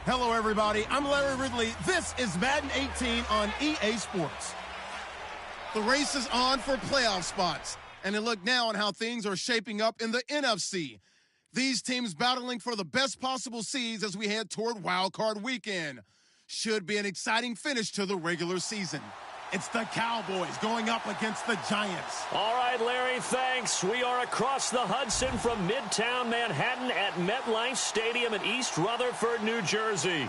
Hello, everybody. I'm Larry Ridley. This is Madden 18 on EA Sports. The race is on for playoff spots, and a look now on how things are shaping up in the NFC. These teams battling for the best possible seeds as we head toward Wild Card Weekend. Should be an exciting finish to the regular season. It's the Cowboys going up against the Giants. All right, Larry, thanks. We are across the Hudson from Midtown Manhattan at MetLife Stadium in East Rutherford, New Jersey.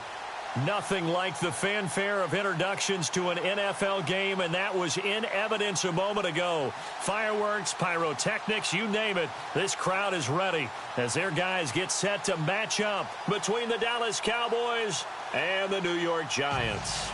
Nothing like the fanfare of introductions to an NFL game, and that was in evidence a moment ago. Fireworks, pyrotechnics, you name it. This crowd is ready as their guys get set to match up between the Dallas Cowboys and the New York Giants.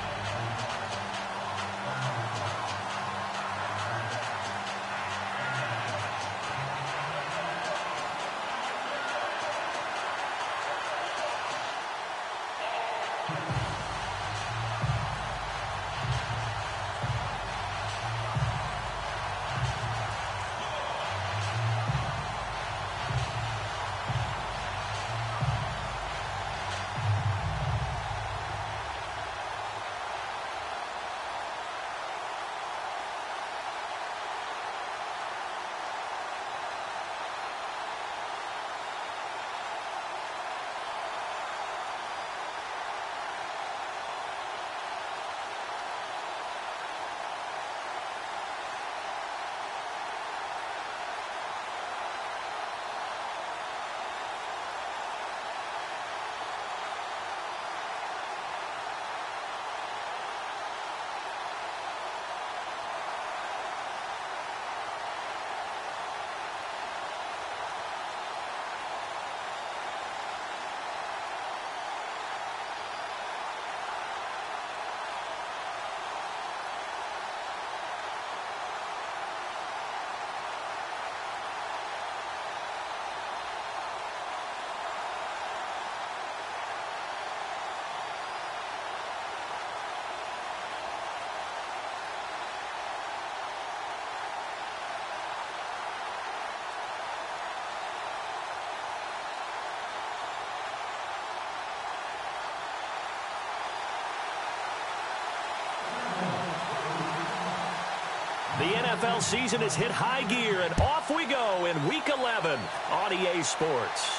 The NFL season has hit high gear, and off we go in Week 11 on EA Sports.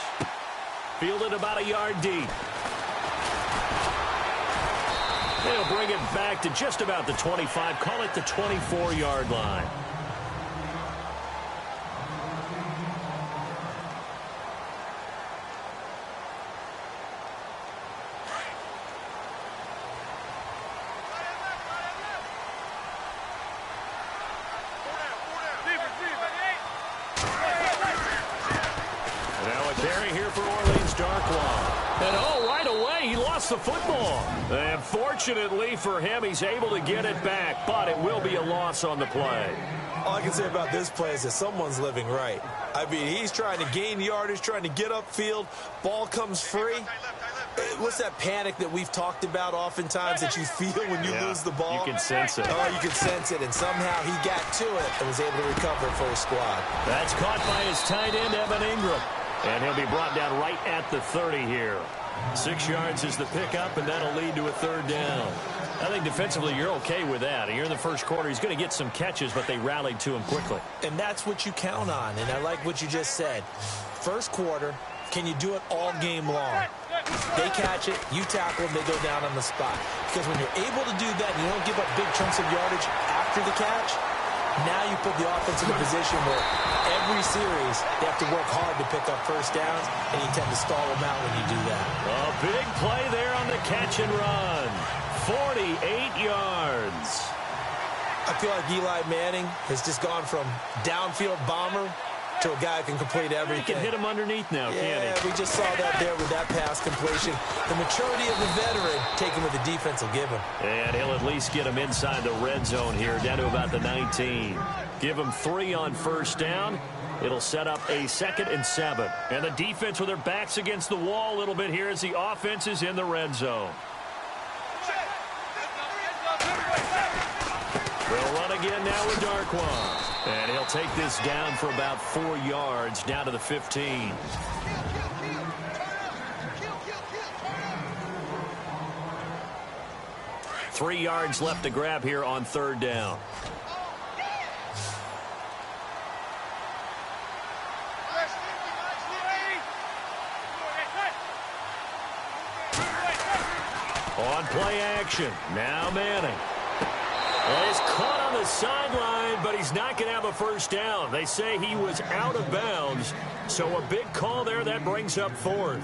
Fielded about a yard deep. They'll bring it back to just about the 25, call it the 24-yard line. The football. And fortunately for him, he's able to get it back, but it will be a loss on the play. All I can say about this play is that someone's living right. I mean, he's trying to gain yardage, trying to get upfield. Ball comes free. What's that panic that we've talked about oftentimes that you feel when you lose the ball? You can sense it. Oh, you can sense it, and somehow he got to it and was able to recover it for his squad. That's caught by his tight end, Evan Ingram. And he'll be brought down right at the 30 here. 6 yards is the pickup, and that'll lead to a third down. I think defensively you're okay with that. Here in the first quarter, he's going to get some catches, but they rallied to him quickly. And that's what you count on, and I like what you just said. First quarter, can you do it all game long? They catch it, you tackle them, they go down on the spot. Because when you're able to do that and you don't give up big chunks of yardage after the catch, now you put the offense in a position where every series they have to work hard to pick up first downs, and you tend to stall them out when you do that. A big play there on the catch and run. 48 yards. I feel like Eli Manning has just gone from downfield bomber to a guy who can complete everything. He can hit him underneath now, can't he? Yeah, we just saw that there with that pass completion. The maturity of the veteran taken with the defense will give him. And he'll at least get him inside the red zone here, down to about the 19. Give him 3 on first down. It'll set up a 2nd and 7. And the defense with their backs against the wall a little bit here as the offense is in the red zone. They'll run again now with Darkwan. And he'll take this down for about 4 yards, down to the 15. 3 yards left to grab here on 3rd down. On play action, now Manning. Well, he's caught on the sideline, but he's not going to have a first down. They say he was out of bounds, so a big call there that brings up 4th.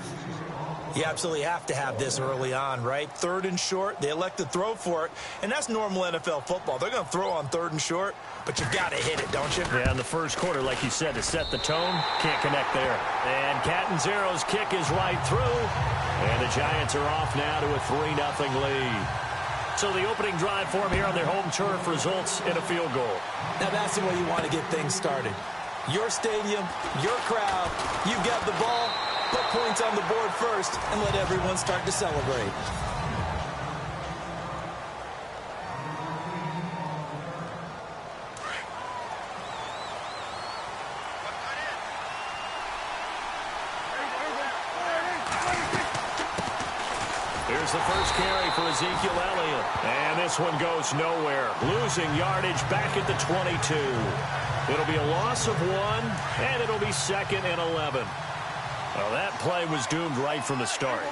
You absolutely have to have this early on, right? 3rd and short, they elect to throw for it, and that's normal NFL football. They're going to throw on 3rd and short, but you've got to hit it, don't you? Yeah, in the first quarter, like you said, to set the tone, can't connect there. And Catanzaro's kick is right through, and the Giants are off now to a 3-0 lead. So the opening drive for them here on their home turf results in a field goal. Now that's the way you want to get things started. Your stadium, your crowd, you've got the ball, put points on the board first, and let everyone start to celebrate. Here's the first carry for Ezekiel Elliott. And this one goes nowhere. Losing yardage back at the 22. It'll be a loss of 1, and it'll be 2nd and 11. Well, that play was doomed right from the start.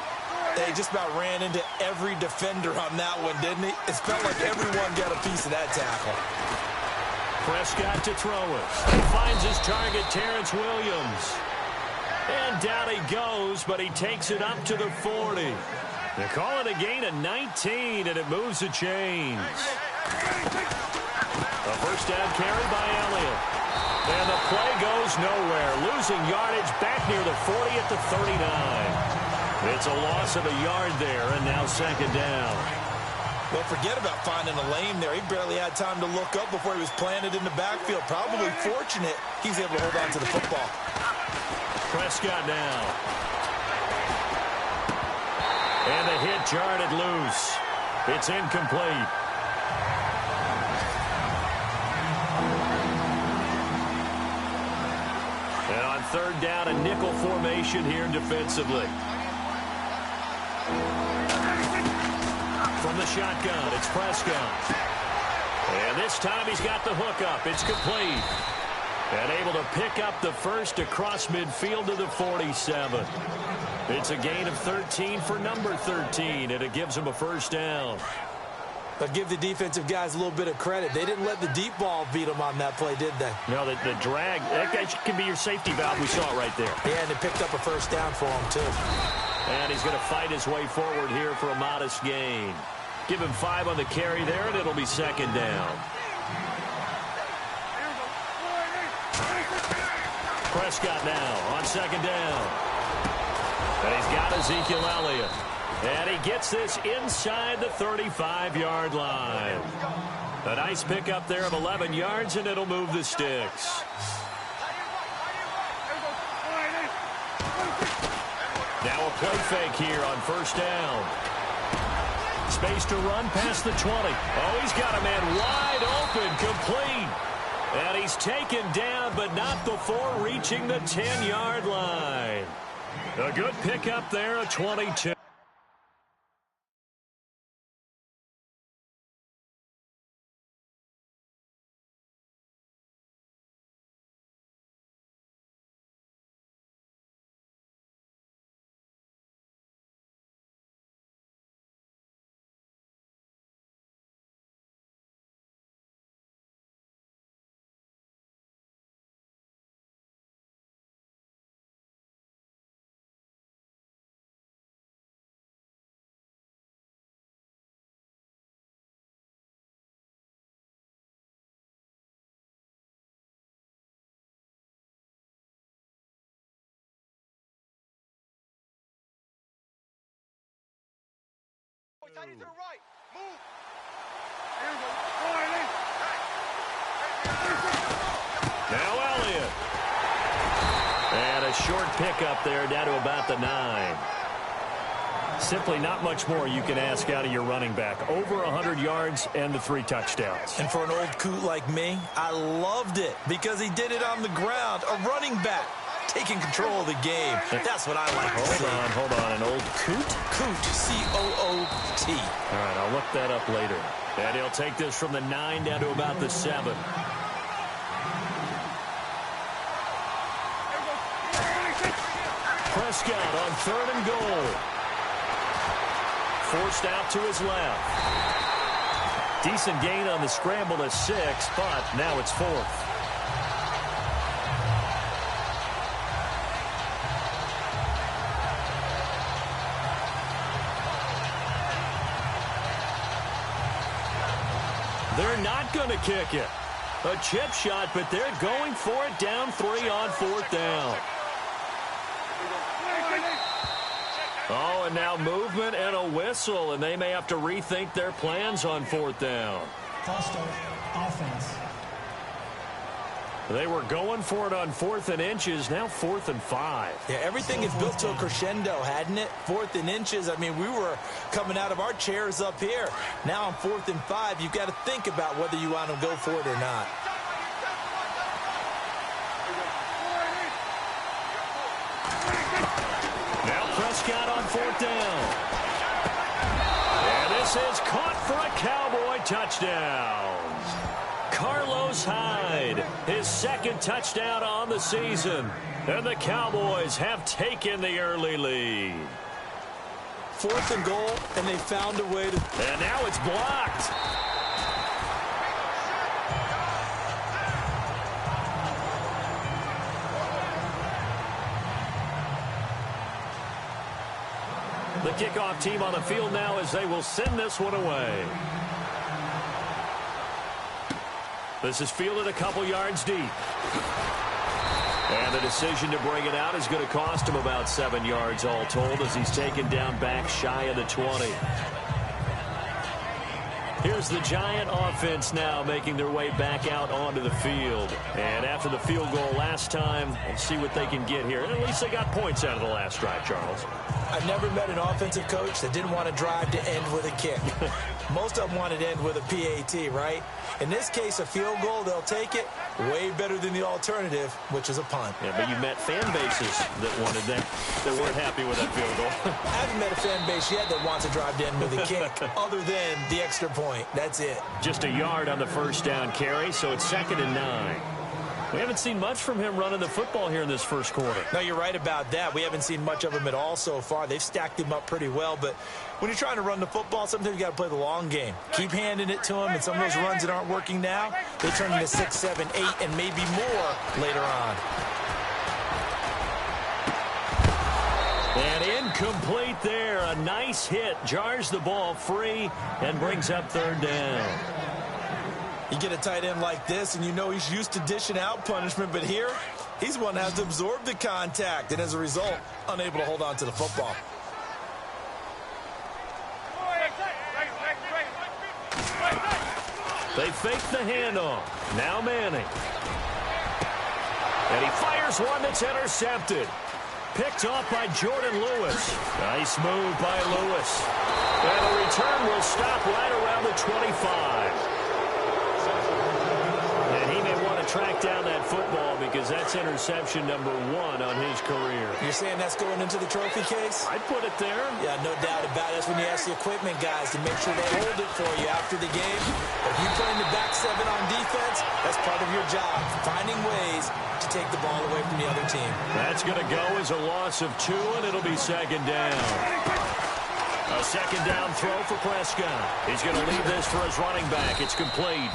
They just about ran into every defender on that one, didn't he? It felt like everyone got a piece of that tackle. Prescott to throw it. He finds his target, Terrence Williams. And down he goes, but he takes it up to the 40. They call it a gain of 19, and it moves the chains. A first down carry by Elliott. And the play goes nowhere. Losing yardage back near the 40 at the 39. It's a loss of a yard there, and now 2nd down. Well, forget about finding a lane there. He barely had time to look up before he was planted in the backfield. Probably fortunate he's able to hold on to the football. Prescott now. And the hit jarred it loose. It's incomplete. And on 3rd down, a nickel formation here defensively. From the shotgun, it's Prescott. And this time he's got the hook up. It's complete. And able to pick up the first across midfield to the 47. It's a gain of 13 for number 13, and it gives him a first down. But give the defensive guys a little bit of credit. They didn't let the deep ball beat them on that play, did they? No, the drag, that guy can be your safety valve. We saw it right there. Yeah, and they picked up a first down for him, too. And he's going to fight his way forward here for a modest gain. Give him 5 on the carry there, and it'll be 2nd down. Prescott now on 2nd down. And he's got Ezekiel Elliott. And he gets this inside the 35-yard line. A nice pickup there of 11 yards, and it'll move the sticks. Now a play fake here on 1st down. Space to run past the 20. Oh, he's got a man wide open, complete. And he's taken down, but not before reaching the 10-yard line. A good pickup there, a 22. Tight to the right. Move. Now Elliott. And a short pickup there down to about the 9. Simply not much more you can ask out of your running back. Over 100 yards and the 3 touchdowns. And for an old coot like me, I loved it because he did it on the ground. A running back taking control of the game. That's what I like to see. Hold on. An old coot? Coot, C-O-O-T. All right, I'll look that up later. And he'll take this from the 9 down to about the 7. Prescott on 3rd and goal. Forced out to his left. Decent gain on the scramble to 6, but now it's 4th. They're not going to kick it. A chip shot, but they're going for it down 3 on 4th down. Oh, and now movement and a whistle, and they may have to rethink their plans on 4th down. False start, offense. They were going for it on 4th and inches, now 4th and 5. Yeah, everything is built to a crescendo, hadn't it? 4th and inches. I mean, we were coming out of our chairs up here. Now on 4th and 5, you've got to think about whether you want to go for it or not. Prescott on 4th down. And this is caught for a Cowboy touchdown. Carlos Hyde, his 2nd touchdown on the season. And the Cowboys have taken the early lead. 4th and goal, and they found a way to... And now it's blocked. The kickoff team on the field now as they will send this one away. This is fielded a couple yards deep. And the decision to bring it out is going to cost him about 7 yards all told as he's taken down back shy of the 20. Here's the Giant offense now making their way back out onto the field. And after the field goal last time, we'll see what they can get here. And at least they got points out of the last drive, Charles. I've never met an offensive coach that didn't want to drive to end with a kick. Most of them wanted to end with a PAT, right? In this case, a field goal, they'll take it. Way better than the alternative, which is a punt. Yeah, but you met fan bases that wanted that, that weren't happy with that field goal. I haven't met a fan base yet that wants to drive to end with a kick, other than the extra point. That's it. Just a yard on the 1st down carry, so it's 2nd and 9. We haven't seen much from him running the football here in this first quarter. No, you're right about that. We haven't seen much of him at all so far. They've stacked him up pretty well, but when you're trying to run the football, sometimes you got to play the long game. Keep handing it to him, and some of those runs that aren't working now, they turn into 6, 7, 8, and maybe more later on. And incomplete there. A nice hit. Jars the ball free and brings up 3rd down. You get a tight end like this, and you know he's used to dishing out punishment, but here, he's one that has to absorb the contact, and as a result, unable to hold on to the football. They fake the handoff. Now Manning. And he fires one that's intercepted. Picked off by Jordan Lewis. Nice move by Lewis. And the return will stop right around the 25. And he may want to track down that football because that's interception number 1 on his career. You're saying that's going into the trophy case? I'd put it there. Yeah, no doubt about it. That's when you ask the equipment guys to make sure they hold it for you after the game. If you play in the back 7 on defense, that's part of your job, finding ways to take the ball away from the other team. That's going to go as a loss of 2, and it'll be 2nd down. A 2nd down throw for Prescott. He's going to leave this for his running back. It's complete.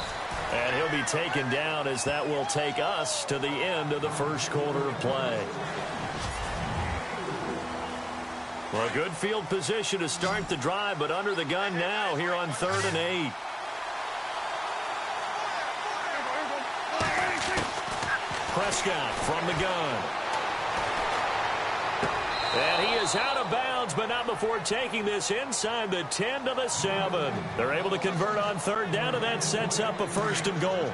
And he'll be taken down as that will take us to the end of the first quarter of play. Well, a good field position to start the drive, but under the gun now here on 3rd and 8. Prescott from the gun. And he is out of bounds, but not before taking this inside the 10 to the 7. They're able to convert on 3rd down, and that sets up a 1st and goal.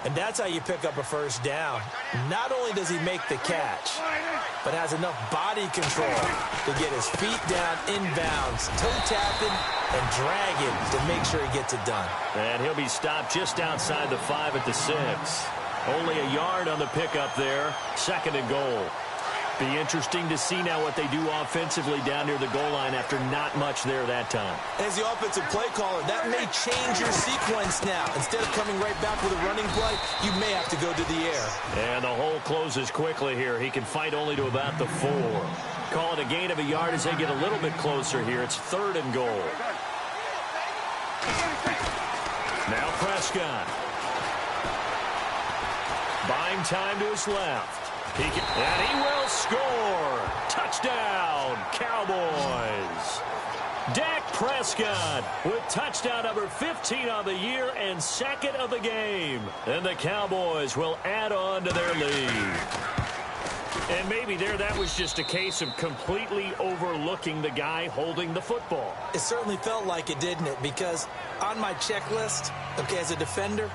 And that's how you pick up a 1st down. Not only does he make the catch, but has enough body control to get his feet down inbounds, toe tapping, and dragging to make sure he gets it done. And he'll be stopped just outside the 5 at the 6. Only a yard on the pickup there. 2nd and goal. Be interesting to see now what they do offensively down near the goal line after not much there that time. As the offensive play caller, that may change your sequence now. Instead of coming right back with a running play, you may have to go to the air. And the hole closes quickly here. He can fight only to about the 4. Call it a gain of a yard as they get a little bit closer here. It's 3rd and goal. Now Prescott. Buying time to his left. And he will score. Touchdown, Cowboys. Dak Prescott with touchdown number 15 on the year and 2nd of the game. And the Cowboys will add on to their lead. And maybe that was just a case of completely overlooking the guy holding the football. It certainly felt like it, didn't it? Because on my checklist, okay, as a defender,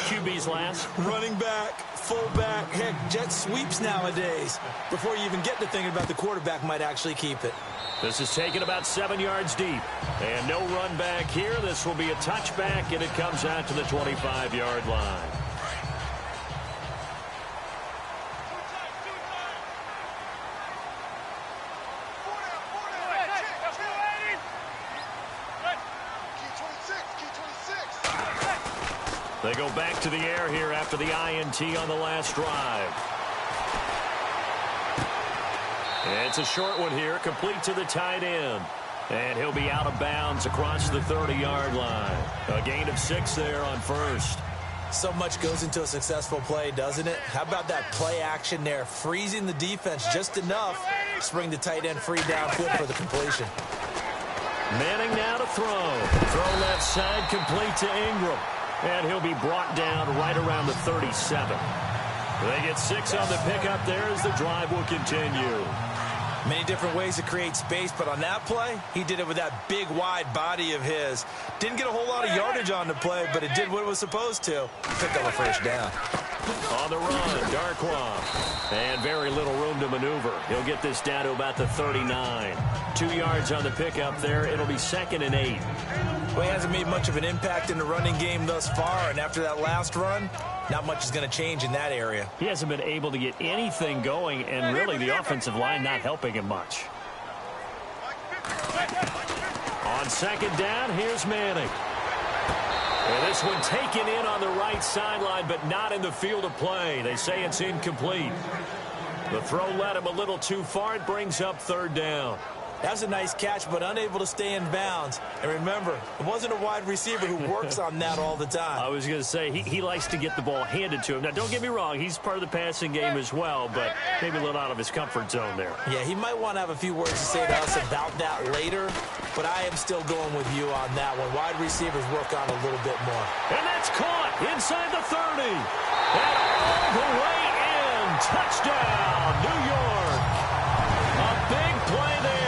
QB's last. Running back, fullback, heck, jet sweeps nowadays. Before you even get to thinking about the quarterback might actually keep it. This is taken about 7 yards deep. And no run back here. This will be a touchback, and it comes out to the 25-yard line. They go back to the air here after the INT on the last drive. It's a short one here, complete to the tight end. And he'll be out of bounds across the 30-yard line. A gain of 6 there on 1st. So much goes into a successful play, doesn't it? How about that play action there, freezing the defense just enough to bring the tight end free downfield for the completion. Manning now to throw. Throw left side, complete to Ingram. And he'll be brought down right around the 37. They get 6 on the pickup there as the drive will continue. Many different ways to create space, but on that play, he did it with that big, wide body of his. Didn't get a whole lot of yardage on the play, but it did what it was supposed to. Picked up a 1st down. On the run, Darkwa. And very little room to maneuver. He'll get this down to about the 39. 2 yards on the pickup there. It'll be 2nd and 8. Well, he hasn't made much of an impact in the running game thus far, and after that last run, not much is going to change in that area. He hasn't been able to get anything going, and really the offensive line not helping him much. On 2nd down, here's Manning. And this one taken in on the right sideline, but not in the field of play. They say it's incomplete. The throw led him a little too far. It brings up 3rd down. That was a nice catch, but unable to stay in bounds. And remember, it wasn't a wide receiver who works on that all the time. I was going to say, he likes to get the ball handed to him. Now, don't get me wrong. He's part of the passing game as well, but maybe a little out of his comfort zone there. Yeah, he might want to have a few words to say to us about that later, but I am still going with you on that one. Wide receivers work on a little bit more. And that's caught inside the 30. And all the way in. Touchdown, New York. A big play there.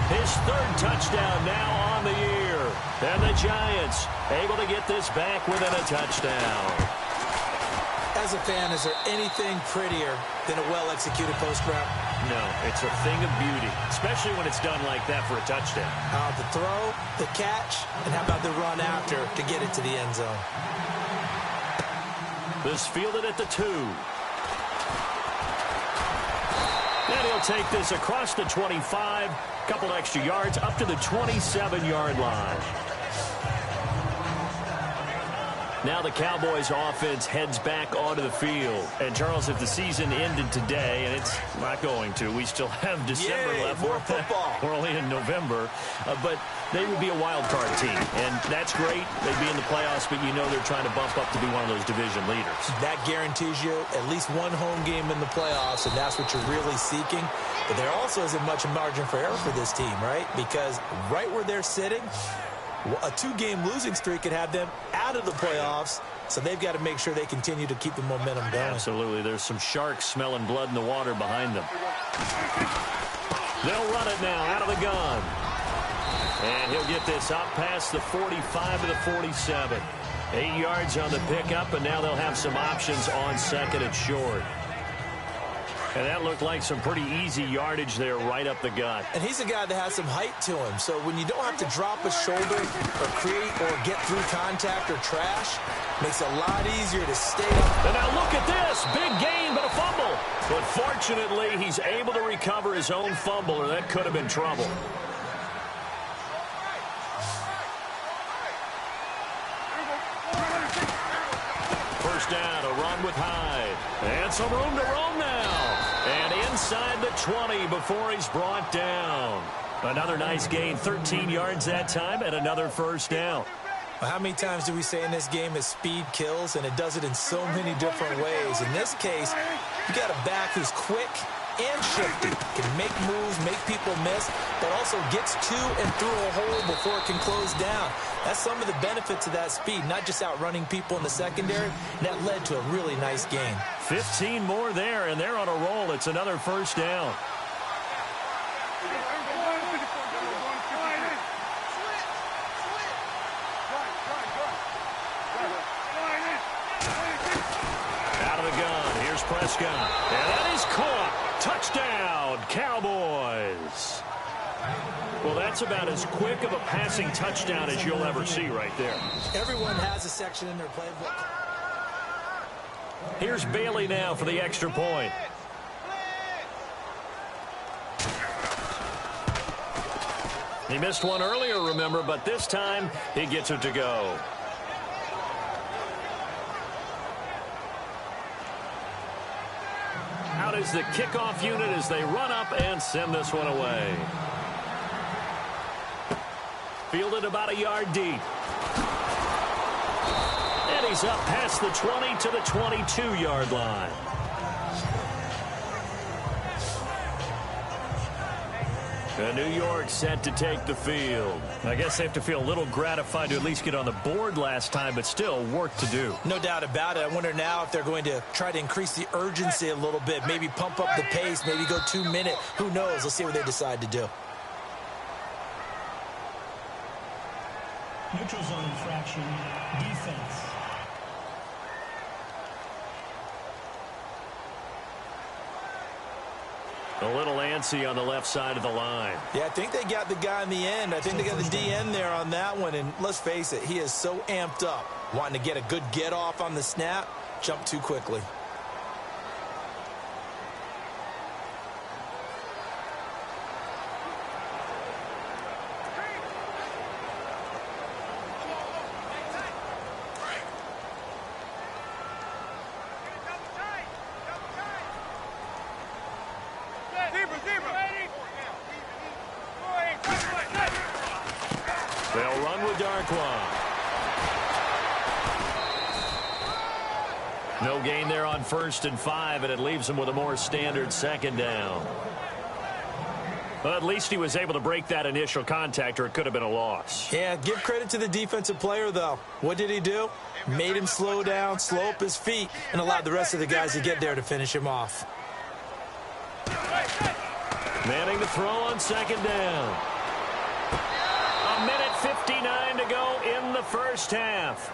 His 3rd touchdown now on the year. And the Giants able to get this back within a touchdown. As a fan, is there anything prettier than a well-executed post route? No, it's a thing of beauty, especially when it's done like that for a touchdown. The throw, the catch, and how about the run after to get it to the end zone? This fielded at the 2. And he'll take this across the 25, couple extra yards up to the 27-yard line. Now the Cowboys offense heads back onto the field. And Charles, if the season ended today, and it's not going to, we still have December left. More football. We're only in November. But they would be a wild card team. And that's great. They'd be in the playoffs, but you know they're trying to bump up to be one of those division leaders. That guarantees you at least one home game in the playoffs, and that's what you're really seeking. But there also isn't much margin for error for this team, right? Because right where they're sitting, a 2-game losing streak could have them out of the playoffs, so they've got to make sure they continue to keep the momentum going. Absolutely. There's some sharks smelling blood in the water behind them. They'll run it now out of the gun. And he'll get this up past the 45 to the 47. 8 yards on the pickup, and now they'll have some options on 2nd and short. And that looked like some pretty easy yardage there right up the gut. And he's a guy that has some height to him. So when you don't have to drop a shoulder or create or get through contact or trash, makes it a lot easier to stay up. And now look at this. Big gain, but a fumble. But fortunately, he's able to recover his own fumble, or that could have been trouble. First down, a run with Hyde. And some room to roam now. And inside the 20 before he's brought down. Another nice gain, 13 yards that time, and another first down. Well, how many times do we say in this game that speed kills, and it does it in so many different ways? In this case, you got a back who's quick and shifty, can make moves, make people miss, but also gets to and through a hole before it can close down. That's some of the benefits of that speed, not just outrunning people in the secondary, and that led to a really nice gain. 15 more there, and they're on a roll. It's another first down. Out of the gun, here's Prescott, and that is caught. Touchdown, Cowboys. Well, that's about as quick of a passing touchdown as you'll ever see right there. Everyone has a section in their playbook. Here's Bailey now for the extra point. He missed one earlier, remember, but this time he gets it to go. Out is the kickoff unit as they run up and send this one away. Fielded about a yard deep. And he's up past the 20 to the 22-yard line. And New York set to take the field. I guess they have to feel a little gratified to at least get on the board last time, but still work to do. No doubt about it. I wonder now if they're going to try to increase the urgency a little bit, maybe pump up the pace, maybe go 2 minute. Who knows? Let's see what they decide to do. Neutral zone infraction, defense. A little antsy on the left side of the line. Yeah, I think they got the guy in the end. I think they got the DN there on that one. And let's face it, he is so amped up, wanting to get a good get off on the snap, jump too quickly. They'll run with Darkwa. No gain there on 1st and 5, and it leaves them with a more standard second down. Well, at least he was able to break that initial contact, or it could have been a loss. Yeah, give credit to the defensive player, though. What did he do? Made him slow down, slow up his feet, and allowed the rest of the guys to get there to finish him off. Manning to throw on second down. A minute 59 to go in the first half.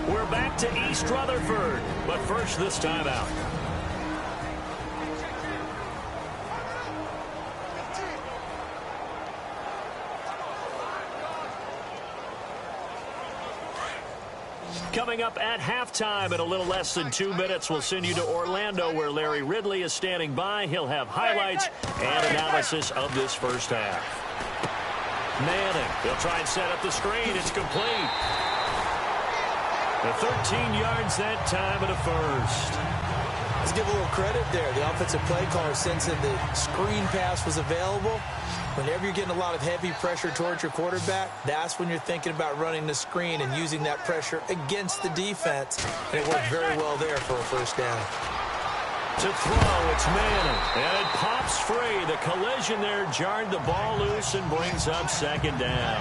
We're back to East Rutherford, but first this timeout. Coming up at halftime in a little less than 2 minutes, we'll send you to Orlando where Larry Ridley is standing by. He'll have highlights and analysis of this first half. Manning, he'll try and set up the screen. It's complete. The 13 yards that time at a first. Let's give a little credit there. The offensive play caller sensing the screen pass was available. Whenever you're getting a lot of heavy pressure towards your quarterback, that's when you're thinking about running the screen and using that pressure against the defense. And it worked very well there for a first down. To throw, it's Manning. And it pops free. The collision there jarred the ball loose and brings up second down.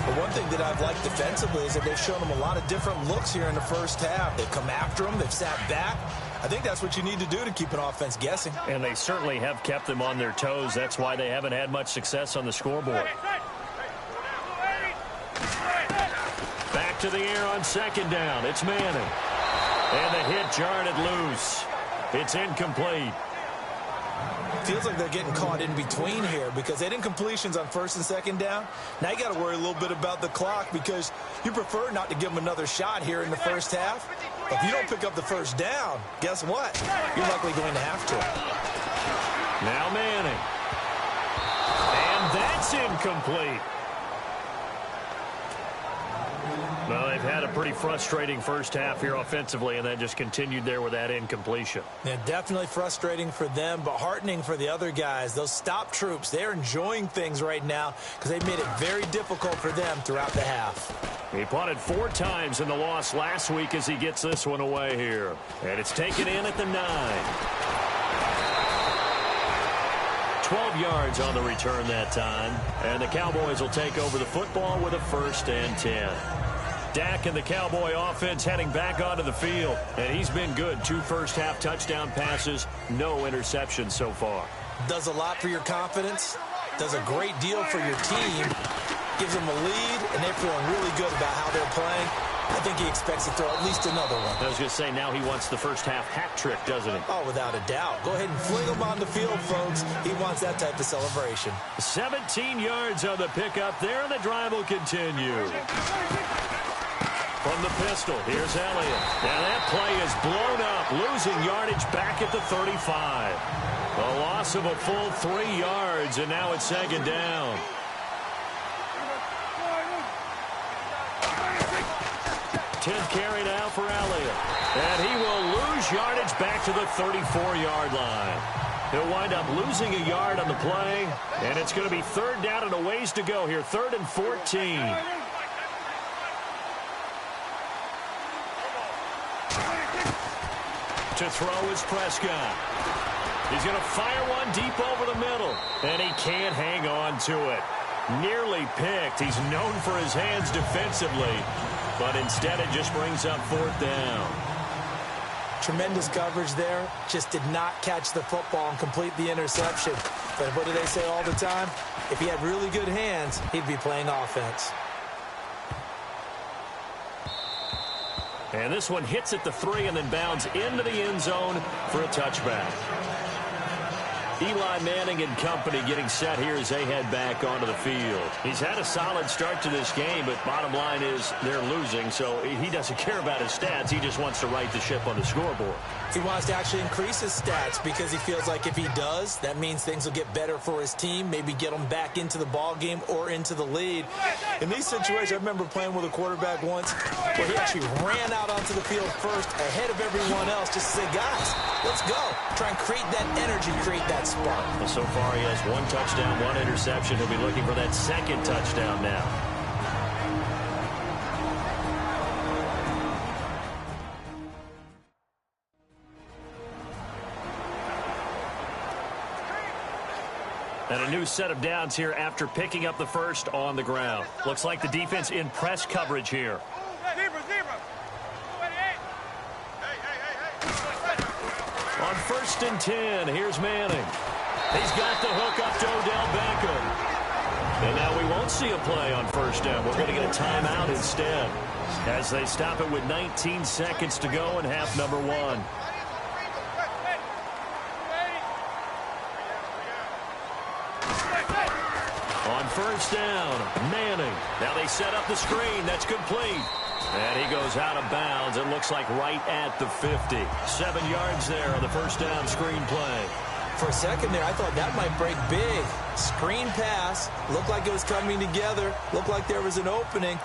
But one thing that I've liked defensively is that they've shown them a lot of different looks here in the first half. They've come after them. They've sat back. I think that's what you need to do to keep an offense guessing. And they certainly have kept them on their toes. That's why they haven't had much success on the scoreboard. Back to the air on second down. It's Manning. And the hit jarred it loose. It's incomplete. Feels like they're getting caught in between here because they didn't completions on first and second down. Now you got to worry a little bit about the clock because you prefer not to give them another shot here in the first half. If you don't pick up the first down, guess what? You're likely going to have to. Now Manning. And that's incomplete. Well, they've had a pretty frustrating first half here offensively, and that just continued there with that incompletion. Yeah, definitely frustrating for them, but heartening for the other guys. Those stop troops, they're enjoying things right now because they've made it very difficult for them throughout the half. He punted 4 times in the loss last week as he gets this one away here. And it's taken in at the 9. 12 yards on the return that time. And the Cowboys will take over the football with a 1st and 10. Dak and the Cowboy offense heading back onto the field. And he's been good. 2 first-half touchdown passes, no interceptions so far. Does a lot for your confidence. Does a great deal for your team. Gives them a lead, and they're feeling really good about how they're playing. I think he expects to throw at least another one. I was going to say, now he wants the first-half hat trick, doesn't he? Oh, without a doubt. Go ahead and fling him on the field, folks. He wants that type of celebration. 17 yards on the pickup there, and the drive will continue. From the pistol, here's Elliott. Now that play is blown up, losing yardage back at the 35. A loss of a full 3 yards, and now it's 2nd down. Tenth carry now for Elliott. And he will lose yardage back to the 34-yard line. He'll wind up losing a yard on the play, and it's going to be 3rd down and a ways to go here, 3rd and 14. To throw is Prescott. He's going to fire one deep over the middle, and he can't hang on to it. Nearly picked. He's known for his hands defensively, but instead it just brings up 4th down. Tremendous coverage there. Just did not catch the football and complete the interception. But what do they say all the time? If he had really good hands, he'd be playing offense. And this one hits at the 3 and then bounds into the end zone for a touchback. Eli Manning and company getting set here as they head back onto the field. He's had a solid start to this game, but bottom line is they're losing, so he doesn't care about his stats. He just wants to right the ship on the scoreboard. He wants to actually increase his stats because he feels like if he does, that means things will get better for his team, maybe get them back into the ball game or into the lead. In these situations, I remember playing with a quarterback once where he actually ran out onto the field first ahead of everyone else just to say, guys, let's go. Try and create that energy, create that spark. Well, so far he has 1 touchdown, 1 interception. He'll be looking for that 2nd touchdown now. And a new set of downs here after picking up the first on the ground. Looks like the defense in press coverage here. On 1st and 10, here's Manning. He's got the hook up to Odell Beckham. And now we won't see a play on 1st down. We're going to get a timeout instead as they stop it with 19 seconds to go in half number 1. On 1st down, Manning. Now they set up the screen. That's complete. And he goes out of bounds. It looks like right at the 50. 7 yards there on the 1st down screen play. For a second there, I thought that might break big. Screen pass. Looked like it was coming together. Looked like there was an opening.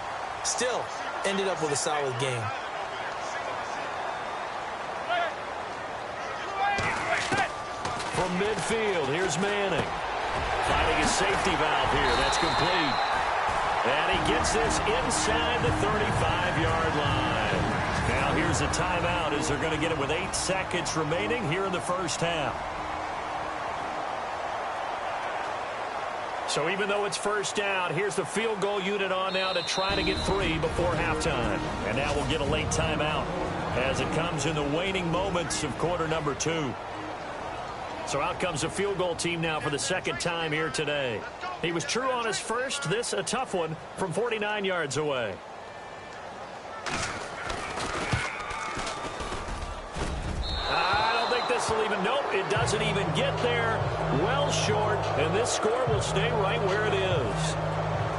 Still, ended up with a solid game. From midfield, here's Manning. Finding his safety valve here. That's complete. And he gets this inside the 35-yard line. Now here's a timeout as they're going to get it with 8 seconds remaining here in the first half. So even though it's 1st down, here's the field goal unit on now to try to get 3 before halftime. And now we'll get a late timeout as it comes in the waning moments of quarter number 2. So out comes the field goal team now for the 2nd time here today. He was true on his first. This a tough one from 49 yards away. I don't think this will even, nope, it doesn't even get there. Well short, and this score will stay right where it is.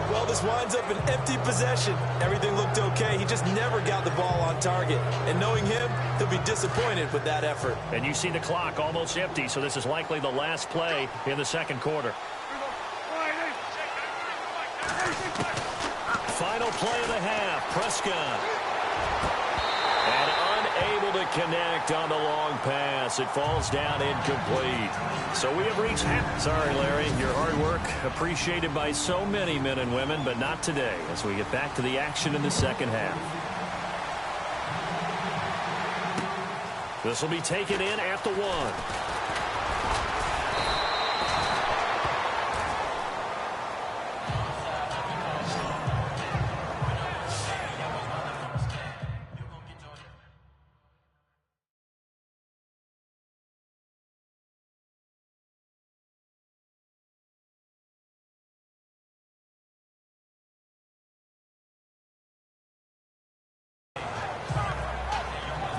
Well, this winds up an empty possession. Everything looked okay. He just never got the ball on target. And knowing him, he'll be disappointed with that effort. And you see the clock almost empty, so this is likely the last play in the second quarter. Final play of the half, Prescott. And unable to connect on the long pass. It falls down incomplete. So we have reached half. Sorry, Larry, your hard work appreciated by so many men and women, but not today as we get back to the action in the second half. This will be taken in at the 1.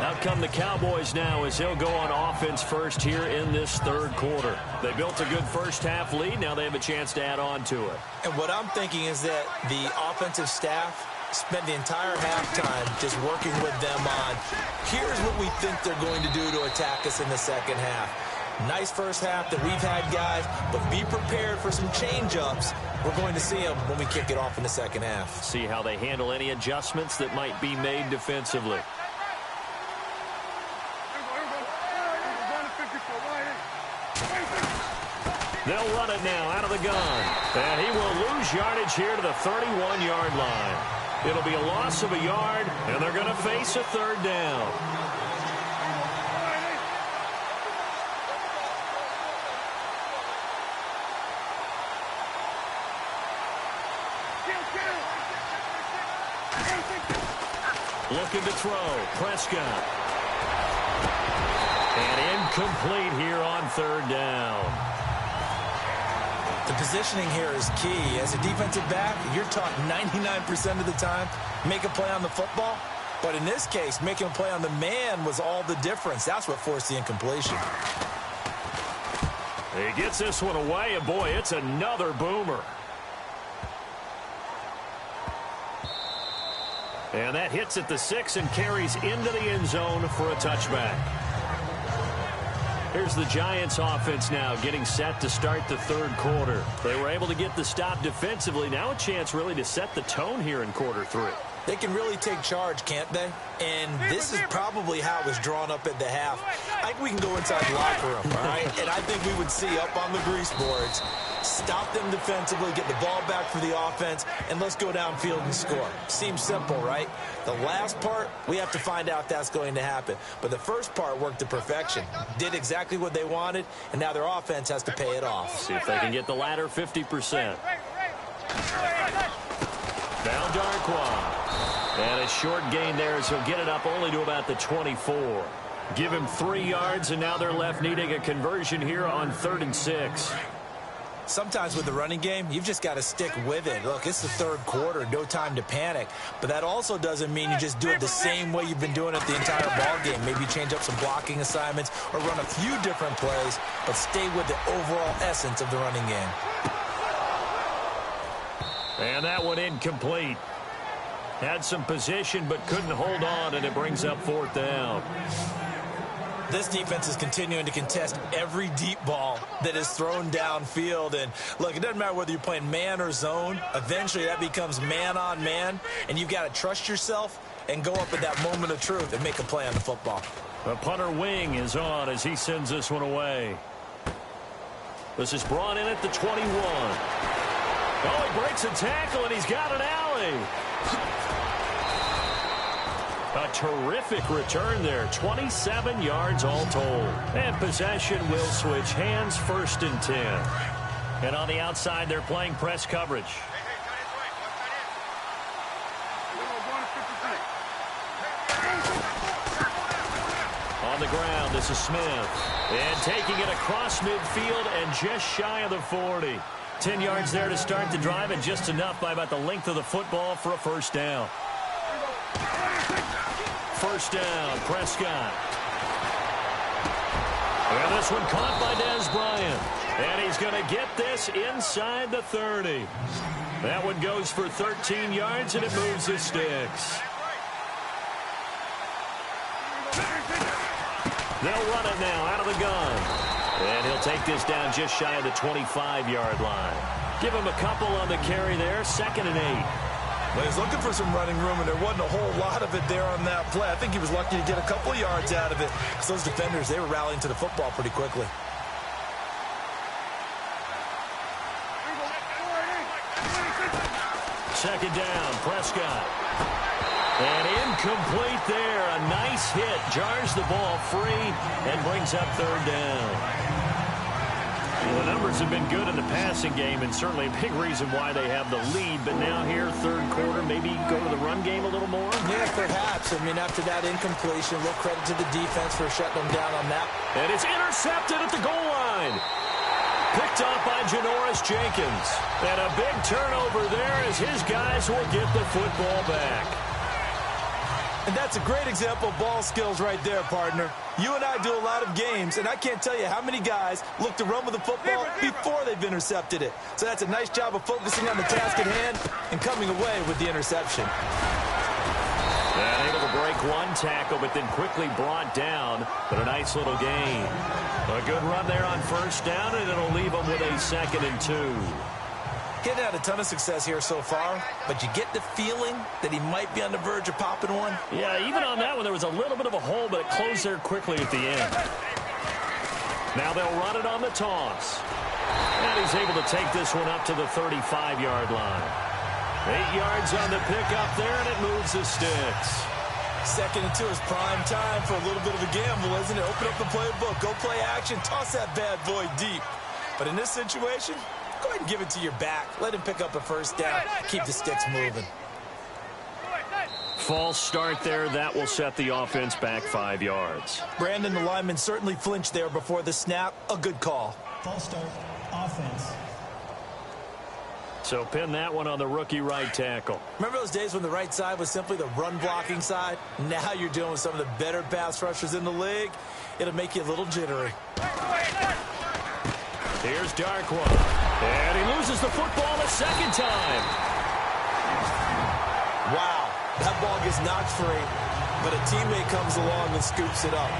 Out come the Cowboys now as they'll go on offense first here in this third quarter. They built a good first half lead. Now they have a chance to add on to it. And what I'm thinking is that the offensive staff spent the entire halftime just working with them on, here's what we think they're going to do to attack us in the second half. Nice first half that we've had, guys, but be prepared for some change-ups. We're going to see them when we kick it off in the second half. See how they handle any adjustments that might be made defensively. They'll run it now out of the gun. And he will lose yardage here to the 31-yard line. It'll be a loss of a yard, and they're going to face a third down. Looking to throw. Prescott. And incomplete here on third down. The positioning here is key. As a defensive back, you're taught 99% of the time, make a play on the football. But in this case, making a play on the man was all the difference. That's what forced the incompletion. He gets this one away, and boy, it's another boomer. And that hits at the 6 and carries into the end zone for a touchback. Here's the Giants offense now getting set to start the third quarter. They were able to get the stop defensively. Now a chance really to set the tone here in quarter 3. They can really take charge, can't they? And this is probably how it was drawn up at the half. I think we can go inside the locker room, all right? And I think we would see up on the grease boards, stop them defensively, get the ball back for the offense, and let's go downfield and score. Seems simple, right? The last part, we have to find out if that's going to happen. But the first part worked to perfection. Did exactly what they wanted, and now their offense has to pay it off. See if they can get the latter 50%. Now Darkwa. And a short gain there as he'll get it up only to about the 24. Give him 3 yards, and now they're left needing a conversion here on 3rd and 6. Sometimes with the running game, you've just got to stick with it. Look, it's the third quarter, no time to panic. But that also doesn't mean you just do it the same way you've been doing it the entire ball game. Maybe change up some blocking assignments or run a few different plays, but stay with the overall essence of the running game. And that one incomplete. Had some position but couldn't hold on, and it brings up 4th down. This defense is continuing to contest every deep ball that is thrown downfield. And, look, it doesn't matter whether you're playing man or zone. Eventually that becomes man-on-man, and you've got to trust yourself and go up at that moment of truth and make a play on the football. The punter wing is on as he sends this one away. This is brought in at the 21. Oh, he breaks a tackle, and he's got an alley. A terrific return there. 27 yards all told. And possession will switch hands, 1st and 10. And on the outside, they're playing press coverage. On the ground, this is Smith. And taking it across midfield and just shy of the 40. 10 yards there to start the drive, and just enough by about the length of the football for a 1st down. 1st down, Prescott. And this one caught by Dez Bryant. And he's going to get this inside the 30. That one goes for 13 yards, and it moves the sticks. They'll run it now out of the gun. And he'll take this down just shy of the 25-yard line. Give him a couple on the carry there, 2nd and 8. Well, he's looking for some running room, and there wasn't a whole lot of it there on that play. I think he was lucky to get a couple yards out of it, because those defenders, they were rallying to the football pretty quickly. Second down, Prescott. And incomplete there. A nice hit. Jars the ball free and brings up 3rd down. Well, the numbers have been good in the passing game, and certainly a big reason why they have the lead. But now here, 3rd quarter, maybe go to the run game a little more? Yeah, perhaps. I mean, after that incompletion, a little credit to the defense for shutting them down on that. And it's intercepted at the goal line. Picked up by Janoris Jenkins. And a big turnover there as his guys will get the football back. And that's a great example of ball skills right there, partner. You and I do a lot of games, and I can't tell you how many guys look to run with the football before they've intercepted it. So that's a nice job of focusing on the task at hand and coming away with the interception. And able to break one tackle, but then quickly brought down. But a nice little gain. A good run there on 1st down, and it'll leave them with a 2nd and 2. He hadn't had a ton of success here so far, but you get the feeling that he might be on the verge of popping one. Yeah, even on that one, there was a little bit of a hole, but it closed there quickly at the end. Now they'll run it on the toss. And he's able to take this one up to the 35-yard line. 8 yards on the pickup there, and it moves the sticks. 2nd and 2 is prime time for a little bit of a gamble, isn't it? Open up the playbook, go play action, toss that bad boy deep. But in this situation, go ahead and give it to your back. Let him pick up a 1st down. Keep the sticks moving. False start there. That will set the offense back 5 yards. Brandon, the lineman, certainly flinched there before the snap. A good call. False start, offense. So pin that one on the rookie right tackle. Remember those days when the right side was simply the run-blocking side? Now you're dealing with some of the better pass rushers in the league. It'll make you a little jittery. Here's Darkwa. And he loses the football a 2nd time. Wow, that ball gets knocked free, but a teammate comes along and scoops it up.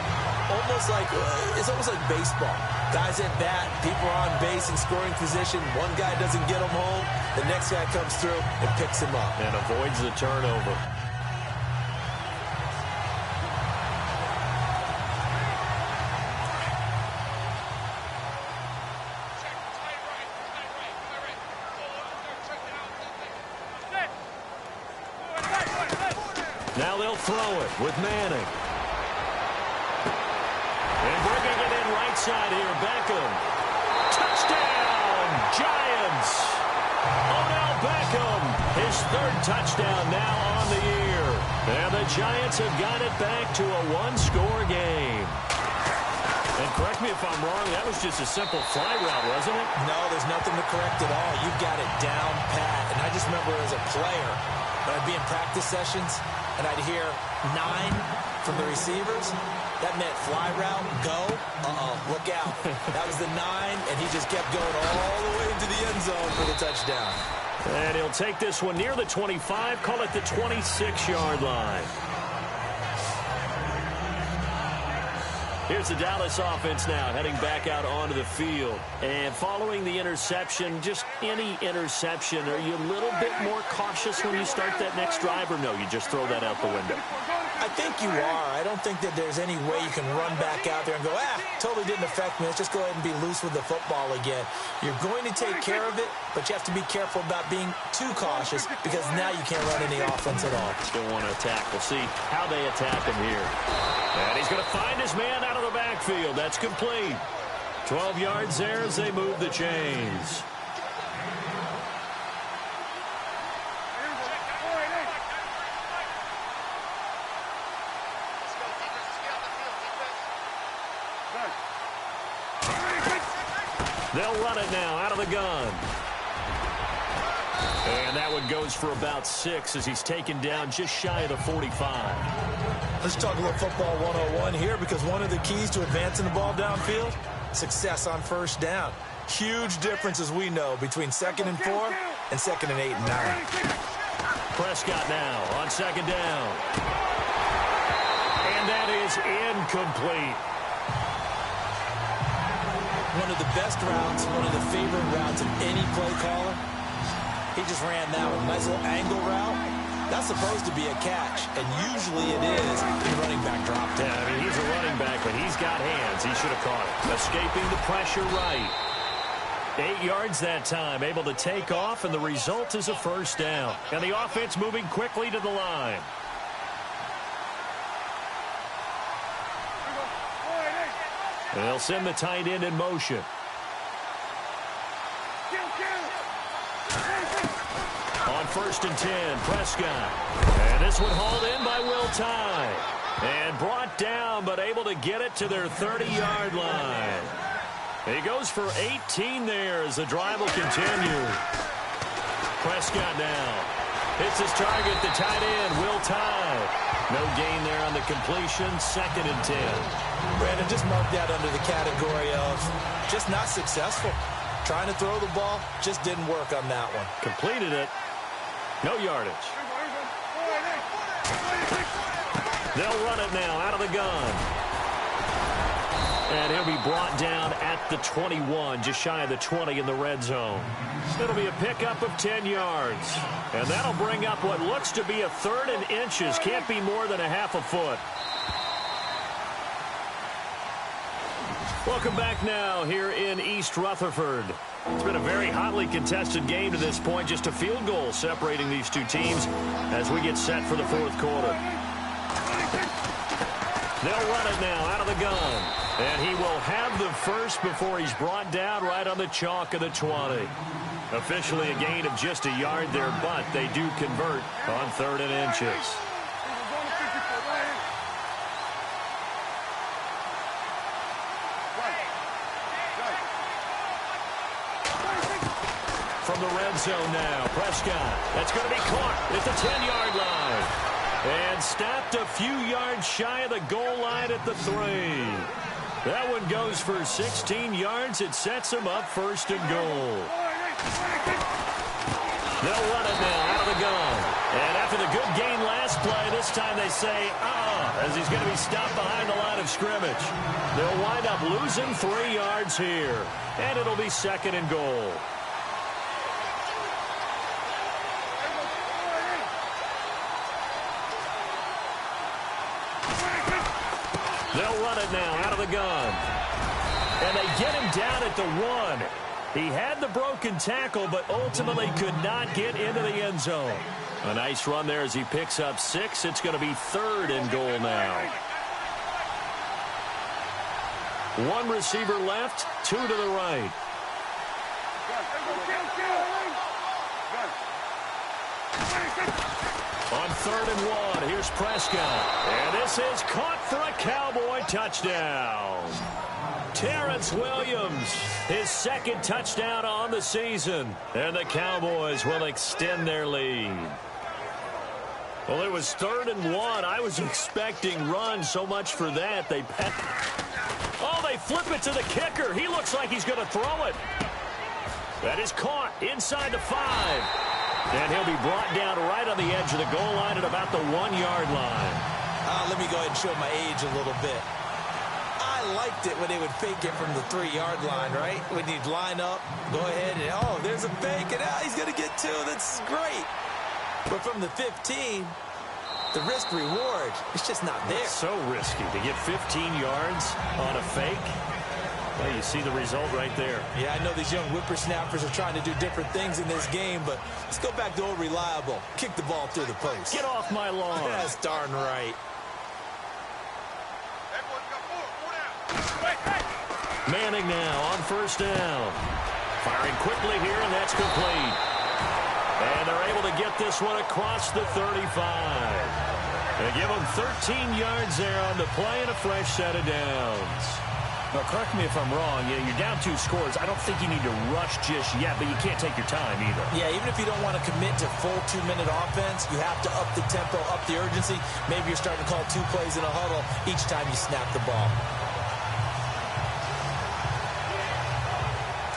It's almost like baseball. Guys at bat, people are on base in scoring position. One guy doesn't get him home. The next guy comes through and picks him up. And avoids the turnover. Now they'll throw it with Manning. And bringing it in right side here, Beckham. Touchdown, Giants. Odell Beckham, his 3rd touchdown now on the year. And the Giants have got it back to a 1-score game. And correct me if I'm wrong, that was just a simple fly route, wasn't it? No, there's nothing to correct at all. You've got it down pat. And I just remember as a player, when I'd be in practice sessions, and I'd hear 9 from the receivers, that meant fly route, go, look out. That was the 9, and he just kept going all the way into the end zone for the touchdown. And he'll take this one near the 25, call it the 26-yard line. Here's the Dallas offense now, heading back out onto the field. And following the interception, just any interception, are you a little bit more cautious when you start that next drive, or no, you just throw that out the window? I think you are. I don't think that there's any way you can run back out there and go, totally didn't affect me. Let's just go ahead and be loose with the football again. You're going to take care of it, but you have to be careful about being too cautious because now you can't run any offense at all. Still want to attack. We'll see how they attack him here. And he's going to find his man out of the backfield. That's complete. 12 yards there as they move the chains. They'll run it now out of the gun. And that one goes for about 6 as he's taken down just shy of the 45. Let's talk a little football 101 here because one of the keys to advancing the ball downfield, success on 1st down. Huge difference, as we know, between 2nd and 4 and 2nd and 8 and 9. Prescott now on 2nd down. And that is incomplete. One of the best routes, one of the favorite routes of any play caller. He just ran that one. Nice little angle route. That's supposed to be a catch, and usually it is the running back dropped it. Yeah, I mean, he's a running back, but he's got hands. He should have caught it. Escaping the pressure right. 8 yards that time, able to take off, and the result is a first down. And the offense moving quickly to the line. And they'll send the tight end in motion. On 1st and 10, Prescott. And this one hauled in by Will Tye. And brought down, but able to get it to their 30-yard line. He goes for 18 there as the drive will continue. Prescott now. Hits his target, the tight end, Will Tye. No gain there on the completion, 2nd and 10. Brandon, just mark that under the category of just not successful. Trying to throw the ball, just didn't work on that one. Completed it. No yardage. They'll run it now out of the gun. And he'll be brought down at the 21, just shy of the 20 in the red zone. It'll be a pickup of 10 yards. And that'll bring up what looks to be a 3rd and inches. Can't be more than a half a foot. Welcome back now here in East Rutherford. It's been a very hotly contested game to this point. Just a field goal separating these two teams as we get set for the 4th quarter. They'll run it now out of the gun. And he will have the first before he's brought down right on the chalk of the 20. Officially a gain of just a yard there, but they do convert on 3rd and inches. From the red zone now, Prescott. That's going to be caught at the 10-yard line. And stopped a few yards shy of the goal line at the 3. That one goes for 16 yards. It sets him up 1st and goal. They'll run it now out of the gun. And after the good gain last play, this time they say, as he's going to be stopped behind the line of scrimmage. They'll wind up losing 3 yards here. And it'll be 2nd and goal. They'll run it now out of the gun. And they get him down at the 1. He had the broken tackle, but ultimately could not get into the end zone. A nice run there as he picks up 6. It's going to be 3rd and goal now. 1 receiver left, 2 to the right. On 3rd and 1, here's Prescott. And this is caught for a Cowboy touchdown. Terrence Williams, his 2nd touchdown on the season. And the Cowboys will extend their lead. Well, it was 3rd and 1. I was expecting run, so much for that. They flip it to the kicker. He looks like he's going to throw it. That is caught inside the 5. And he'll be brought down right on the edge of the goal line at about the 1-yard line. Let me go ahead and show my age a little bit. I liked it when they would fake it from the 3-yard line, right? When you'd line up, go ahead and, there's a fake, and he's going to get 2. That's great. But from the 15, the risk-reward, it's just not there. It's so risky to get 15 yards on a fake. Well, you see the result right there. Yeah, I know these young whippersnappers are trying to do different things in this game, but let's go back to old reliable. Kick the ball through the post. Get off my lawn. That's darn right. Manning now on 1st down. Firing quickly here, and that's complete. And they're able to get this one across the 35. They give them 13 yards there on the play and a fresh set of downs. Now, correct me if I'm wrong. You're down 2 scores. I don't think you need to rush just yet, but you can't take your time either. Yeah, even if you don't want to commit to full 2-minute offense, you have to up the tempo, up the urgency. Maybe you're starting to call 2 plays in a huddle each time you snap the ball.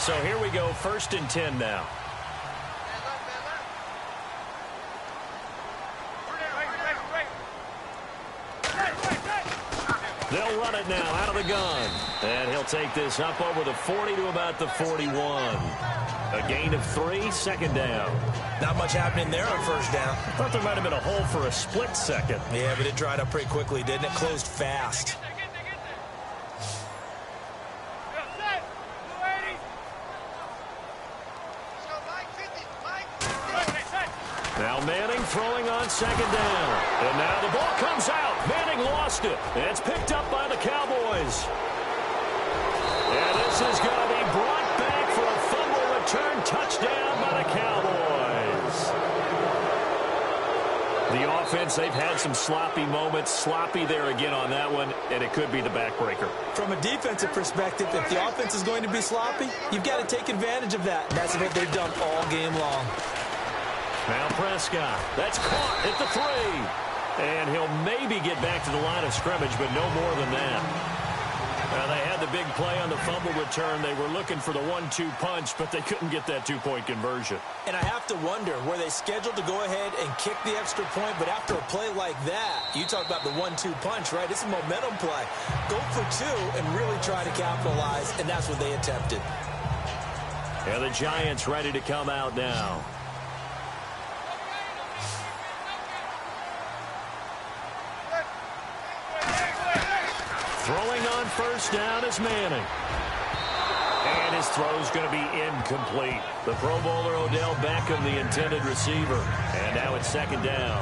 So here we go, 1st and 10 now. They'll run it now out of the gun. And he'll take this up over the 40 to about the 41. A gain of 3, 2nd down. Not much happening there on 1st down. I thought there might have been a hole for a split second. Yeah, but it dried up pretty quickly, didn't it? Closed fast. Now Manning throwing on 2nd down. And now the ball comes out. Manning lost it. It's picked up by the Cowboys. And this is going to be brought back for a fumble return touchdown by the Cowboys. The offense, they've had some sloppy moments. Sloppy there again on that one, and it could be the backbreaker. From a defensive perspective, if the offense is going to be sloppy, you've got to take advantage of that. That's what they've done all game long. Now Prescott. That's caught at the 3. And he'll maybe get back to the line of scrimmage, but no more than that. Now, they had the big play on the fumble return. They were looking for the 1-2 punch, but they couldn't get that 2-point conversion. And I have to wonder, were they scheduled to go ahead and kick the extra point, but after a play like that, you talk about the 1-2 punch, right? It's a momentum play. Go for 2 and really try to capitalize, and that's what they attempted. And the Giants ready to come out now. Throwing on 1st down is Manning. And his throw's going to be incomplete. The Pro Bowler Odell Beckham, the intended receiver. And now it's 2nd down.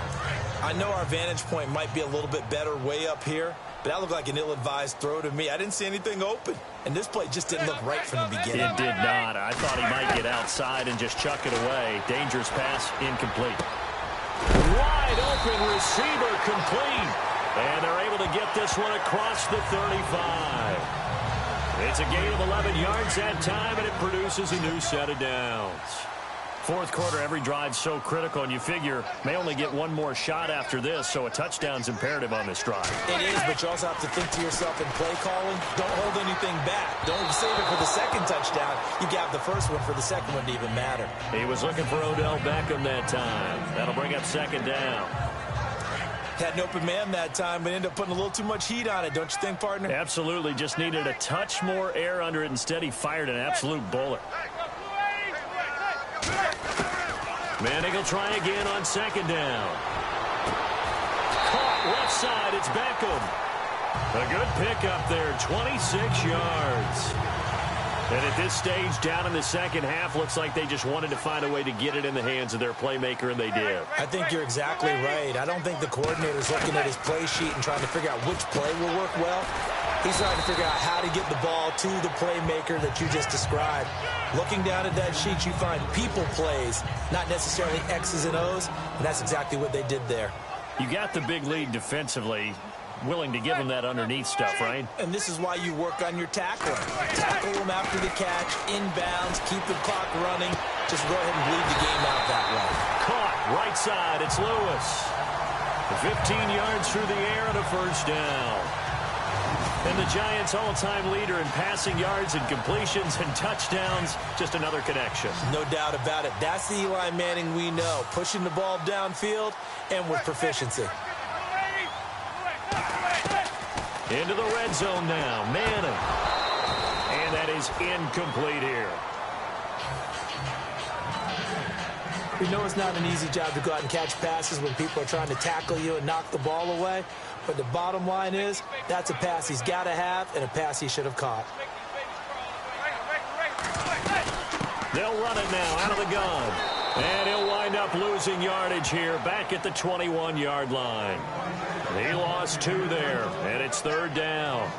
I know our vantage point might be a little bit better way up here, but that looked like an ill-advised throw to me. I didn't see anything open. And this play just didn't look right from the beginning. It did not. I thought he might get outside and just chuck it away. Dangerous pass, incomplete. Wide open receiver, complete. And they're able to get this one across the 35. It's a gain of 11 yards that time, and it produces a new set of downs. 4th quarter, every drive so critical, and you figure may only get one more shot after this, so a touchdown's imperative on this drive. It is, but you also have to think to yourself in play calling, don't hold anything back. Don't save it for the 2nd touchdown. You got the 1st one for the 2nd one to even matter. He was looking for Odell Beckham that time. That'll bring up 2nd down. Had an open man that time, but ended up putting a little too much heat on it, don't you think, partner? Absolutely. Just needed a touch more air under it. Instead, he fired an absolute bullet. Manning will try again on 2nd down. Caught left side. It's Beckham. A good pickup there. 26 yards. And at this stage, down in the 2nd half, looks like they just wanted to find a way to get it in the hands of their playmaker, and they did. I think you're exactly right. I don't think the coordinator's looking at his play sheet and trying to figure out which play will work well. He's trying to figure out how to get the ball to the playmaker that you just described. Looking down at that sheet, you find people plays, not necessarily X's and O's, and that's exactly what they did there. You got the big lead defensively. Willing to give them that underneath stuff, right? And this is why you work on your tackling. Tackle them after the catch, inbounds, keep the clock running. Just go ahead and bleed the game out that way. Caught, right side, it's Lewis. 15 yards through the air and a 1st down. And the Giants' all-time leader in passing yards and completions and touchdowns, just another connection. No doubt about it. That's the Eli Manning we know, pushing the ball downfield and with proficiency. Into the red zone now, Manning. And that is incomplete here. We know it's not an easy job to go out and catch passes when people are trying to tackle you and knock the ball away. But the bottom line is, that's a pass he's got to have and a pass he should have caught. They'll run it now out of the gun. And he'll wind up losing yardage here back at the 21-yard line. He lost 2 there, and it's 3rd down.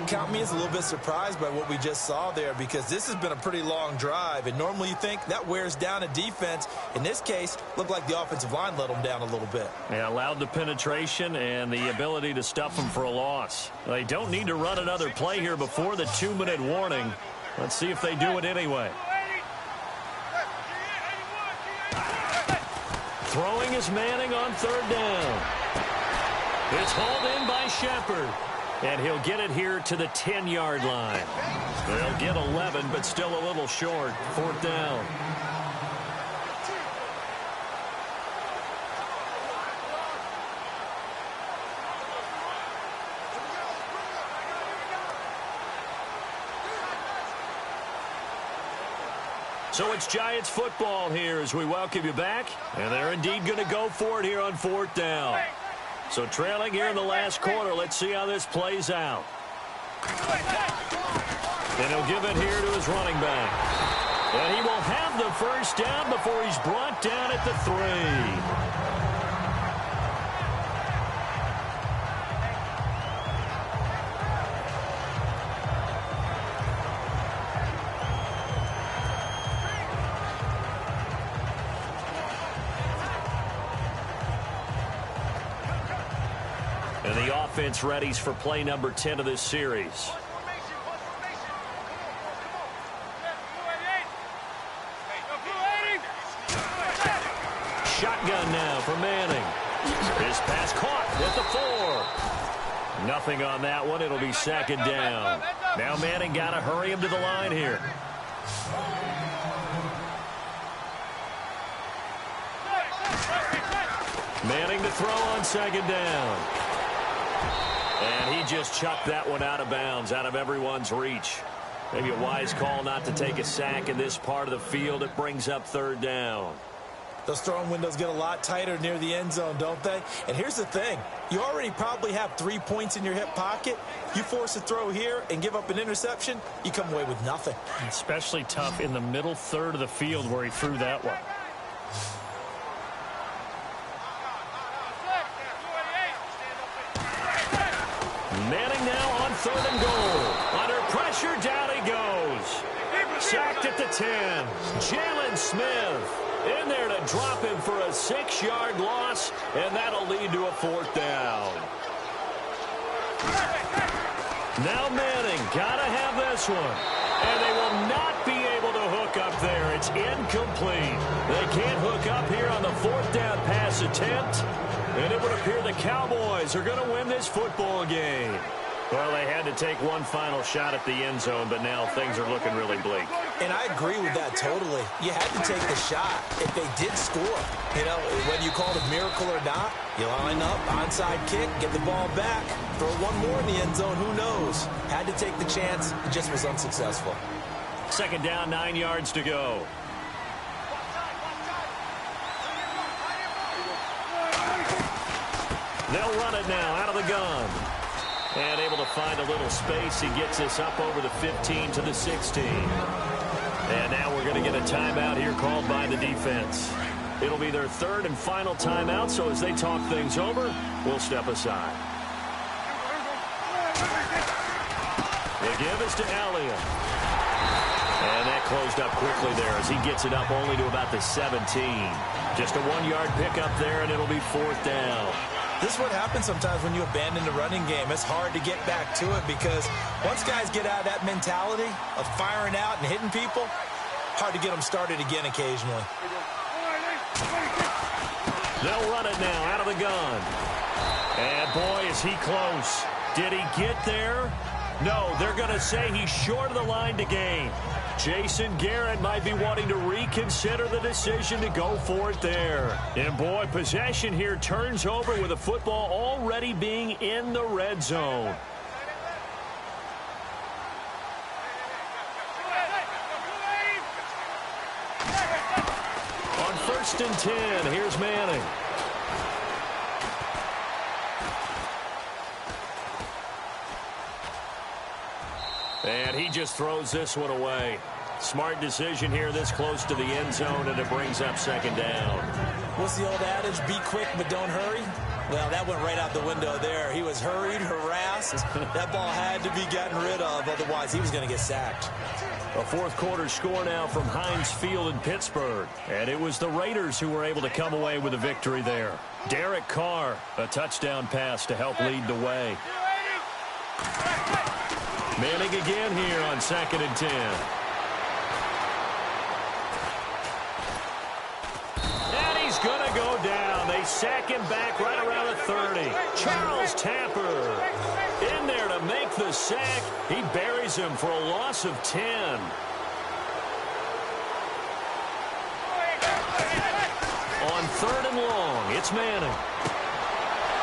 Count me as a little bit surprised by what we just saw there, because this has been a pretty long drive, and normally you think that wears down a defense. In this case, looked like the offensive line let them down a little bit. They allowed the penetration and the ability to stuff them for a loss. They don't need to run another play here before the 2-minute warning. Let's see if they do it anyway. Throwing is Manning on 3rd down. It's hauled in by Shepard. And he'll get it here to the 10-yard line. They'll get 11, but still a little short. 4th down. So it's Giants football here as we welcome you back. And they're indeed going to go for it here on 4th down. So trailing here in the last quarter. Let's see how this plays out. And he'll give it here to his running back. And he will have the first down before he's brought down at the 3. And the offense readies for play number 10 of this series. Shotgun now for Manning. His pass caught at the 4. Nothing on that one. It'll be 2nd down. Now Manning got to hurry him to the line here. Manning to throw on 2nd down. And he just chucked that one out of bounds, out of everyone's reach. Maybe a wise call not to take a sack in this part of the field. It brings up 3rd down. Those throwing windows get a lot tighter near the end zone, don't they? And here's the thing. You already probably have 3 points in your hip pocket. You force a throw here and give up an interception, you come away with nothing. Especially tough in the middle third of the field where he threw that one. Manning now on 3rd and goal. Under pressure, down he goes. Sacked at the 10. Jalen Smith in there to drop him for a 6-yard loss, and that'll lead to a 4th down. Now Manning got to have this one. And they will not be able to hook up there. It's incomplete. They can't hook up here on the 4th down pass attempt. And it would appear the Cowboys are going to win this football game. Well, they had to take one final shot at the end zone, but now things are looking really bleak. And I agree with that totally. You had to take the shot if they did score. You know, whether you call it a miracle or not, you line up, onside kick, get the ball back, throw one more in the end zone, who knows? Had to take the chance, it just was unsuccessful. 2nd down, 9 yards to go. They'll run it now out of the gun. And able to find a little space. He gets this up over the 15 to the 16. And now we're going to get a timeout here called by the defense. It'll be their 3rd and final timeout, so as they talk things over, we'll step aside. The give is to Elliott. And that closed up quickly there as he gets it up only to about the 17. Just a 1-yard pickup there, and it'll be 4th down. This is what happens sometimes when you abandon the running game. It's hard to get back to it because once guys get out of that mentality of firing out and hitting people, hard to get them started again occasionally. They'll run it now out of the gun. And boy, is he close. Did he get there? No, they're going to say he's short of the line to gain. Jason Garrett might be wanting to reconsider the decision to go for it there. And boy, possession here turns over with the football already being in the red zone. On 1st and 10, here's Manning. And he just throws this one away. Smart decision here this close to the end zone, and it brings up 2nd down. What's the old adage? Be quick, but don't hurry? Well, that went right out the window there. He was hurried, harassed. That ball had to be gotten rid of, otherwise he was going to get sacked. A 4th quarter score now from Heinz Field in Pittsburgh. And it was the Raiders who were able to come away with a victory there. Derek Carr, a touchdown pass to help lead the way. Manning again here on 2nd and 10. And he's going to go down. They sack him back right around the 30. Charles Tapper in there to make the sack. He buries him for a loss of 10. On 3rd and long, it's Manning.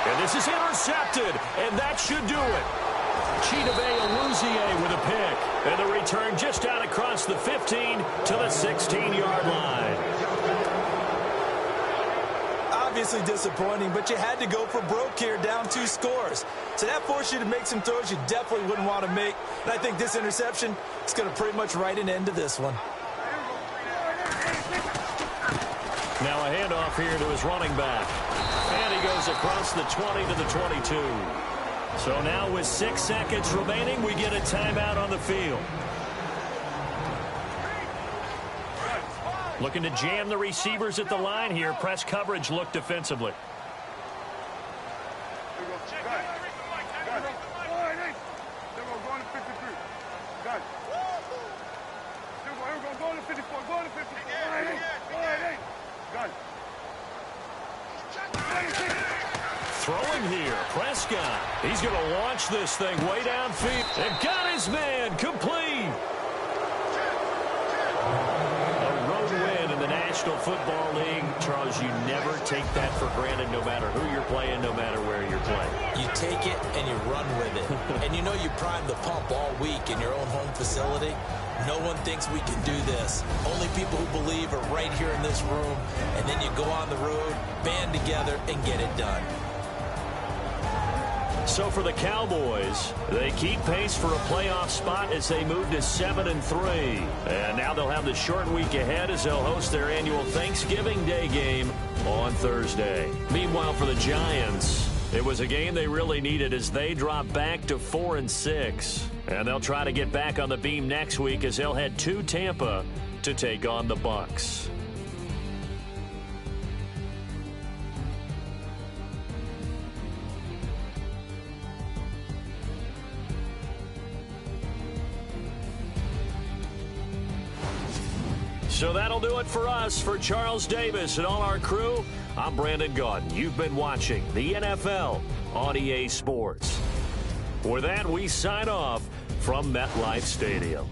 And this is intercepted, and that should do it. Chidobe Awuzie with a pick. And the return just out across the 15 to the 16-yard line. Obviously disappointing, but you had to go for broke here, down 2 scores. So that forced you to make some throws you definitely wouldn't want to make. And I think this interception is going to pretty much write an end to this one. Now a handoff here to his running back. And he goes across the 20 to the 22. So now with 6 seconds remaining, we get a timeout on the field. Looking to jam the receivers at the line here. Press coverage look defensively. Throwing here, Prescott. He's going to launch this thing way downfield. And got his man complete. A road win in the National Football League. Charles, you never take that for granted no matter who you're playing, no matter where you're playing. You take it and you run with it. And you know you prime the pump all week in your own home facility. No one thinks we can do this. Only people who believe are right here in this room. And then you go on the road, band together, and get it done. So for the Cowboys, they keep pace for a playoff spot as they move to 7-3. And now they'll have the short week ahead as they'll host their annual Thanksgiving Day game on Thursday. Meanwhile, for the Giants, it was a game they really needed as they drop back to 4-6. And they'll try to get back on the beam next week as they'll head to Tampa to take on the Bucs. So that'll do it for us. For Charles Davis and all our crew, I'm Brandon Gaudin. You've been watching the NFL on EA Sports. With that, we sign off from MetLife Stadium.